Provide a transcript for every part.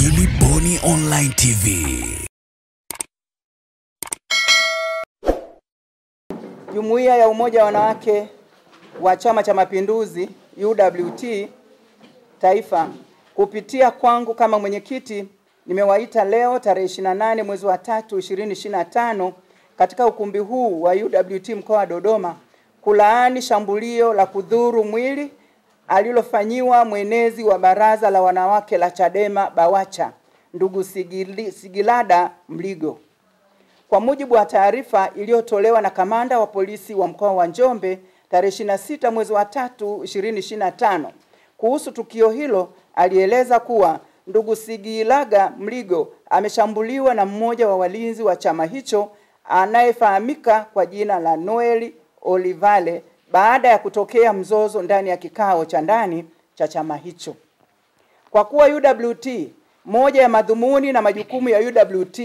Gilly Bonny Online TV. Jumuiya ya Umoja wa Wanawake wa Chama cha Mapinduzi UWT Taifa, kupitia kwangu kama mwenyekiti, nimewaita leo tarehe 28 mwezi wa 3 2025 katika ukumbi huu wa UWT mkoa wa Dodoma kulaani shambulio la kudhuru mwili alilofanyiwa mwenezi wa baraza la wanawake la Chadema Bawacha, ndugu Sigilada Mligo. Kwa mujibu wa taarifa iliyotolewa na kamanda wa polisi wa mkoa wa Njombe tarehe 26 mwezi wa 3 2025 kuhusu tukio hilo, alieleza kuwa ndugu Sigilada Mligo ameshambuliwa na mmoja wa walinzi wa chama hicho anayefahamika kwa jina la Noel Olivale baada ya kutokea mzozo ndani ya kikao cha ndani cha chama hicho. Kwa kuwa UWT, moja ya madhumuni na majukumu ya UWT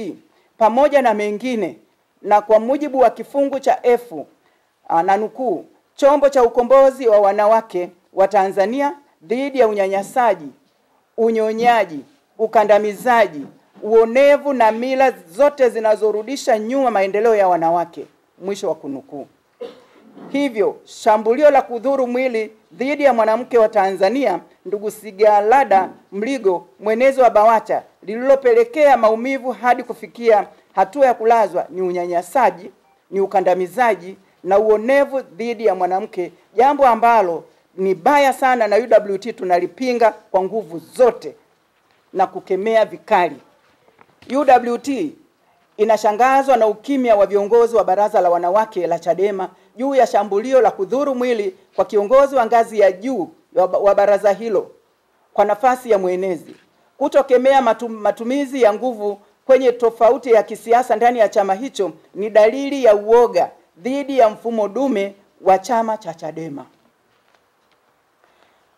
pamoja na mengine, na kwa mujibu wa kifungu cha F na nukuu, chombo cha ukombozi wa wanawake wa Tanzania dhidi ya unyanyasaji, unyonyaji, ukandamizaji, uonevu na mila zote zinazorudisha nyuma maendeleo ya wanawake, mwisho wa kunukuu. Hivyo, shambulio la kudhuru mwili dhidi ya mwanamke wa Tanzania ndugu Sigilada Mligo, mwenezi wa Bawacha, lililopelekea maumivu hadi kufikia hatua ya kulazwa, ni unyanyasaji, ni ukandamizaji na uonevu dhidi ya mwanamke, jambo ambalo ni baya sana, na UWT tunalipinga kwa nguvu zote na kukemea vikali. UWT inashangazwa na ukimya wa viongozi wa baraza la wanawake la Chadema juu ya shambulio la kudhuru mwili kwa kiongozi wa ngazi ya juu wa baraza hilo kwa nafasi ya mwenezi. Kutokemea matumizi ya nguvu kwenye tofauti ya kisiasa ndani ya chama hicho ni dalili ya uoga dhidi ya mfumo dume wa chama cha Chadema.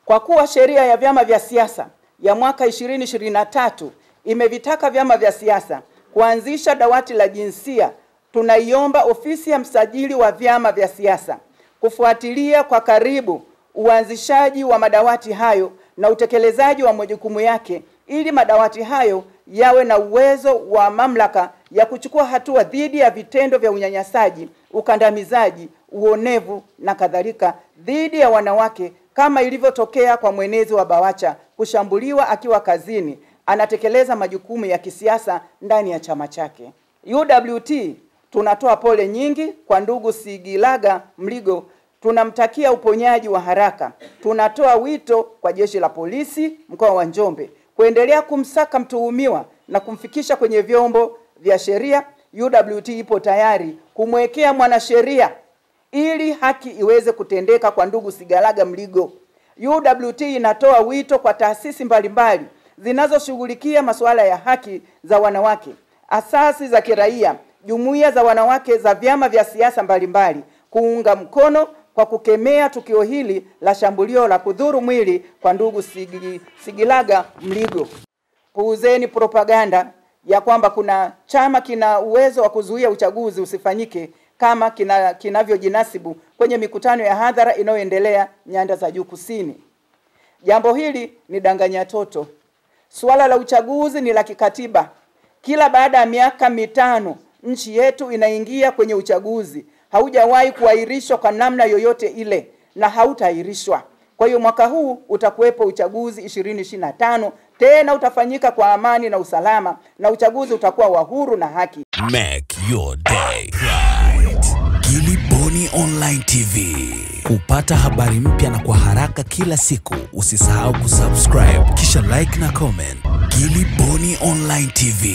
Kwa kuwa sheria ya vyama vya siasa ya mwaka 2023 imevitaka vyama vya siasa kuanzisha dawati la jinsia, tunaiomba ofisi ya msajili wa vyama vya siasa kufuatilia kwa karibu uanzishaji wa madawati hayo na utekelezaji wa majukumu yake, ili madawati hayo yawe na uwezo wa mamlaka ya kuchukua hatua dhidi ya vitendo vya unyanyasaji, ukandamizaji, uonevu na kadhalika dhidi ya wanawake, kama ilivyotokea kwa mwenezi wa Bawacha kushambuliwa akiwa kazini anatekeleza majukumu ya kisiasa ndani ya chama chake. UWT tunatoa pole nyingi kwa ndugu Sigilada Mligo, tunamtakia uponyaji wa haraka. Tunatoa wito kwa jeshi la polisi mkoa wa Njombe kuendelea kumsaka mtuhumiwa na kumfikisha kwenye vyombo vya sheria. UWT ipo tayari kumwekea mwanasheria ili haki iweze kutendeka kwa ndugu Sigilada Mligo. UWT inatoa wito kwa taasisi mbalimbali zinazoshughulikia masuala ya haki za wanawake, asasi za kiraia, jumuiya za wanawake za vyama vya siasa mbalimbali kuunga mkono kwa kukemea tukio hili la shambulio la kudhuru mwili kwa ndugu Sigilada Mligo. Puuzeni propaganda ya kwamba kuna chama kina uwezo wa kuzuia uchaguzi usifanyike kama kinavyojinasibu kwenye mikutano ya hadhara inayoendelea nyanda za juu kusini. Jambo hili ni danganya toto. Suala la uchaguzi ni la kikatiba. Kila baada ya miaka 5 nchi yetu inaingia kwenye uchaguzi. Haujawahi kuahirishwa kwa namna yoyote ile na hautaahirishwa. Kwa hiyo mwaka huu utakuwepo uchaguzi 2025, tena utafanyika kwa amani na usalama, na uchaguzi utakuwa wa huru na haki. Make your day right. Gilly Bonny Online TV. Kupata habari mpya na kwa haraka kila siku, usisahau kusubscribe kisha like na comment. Gilly Bonny Online TV.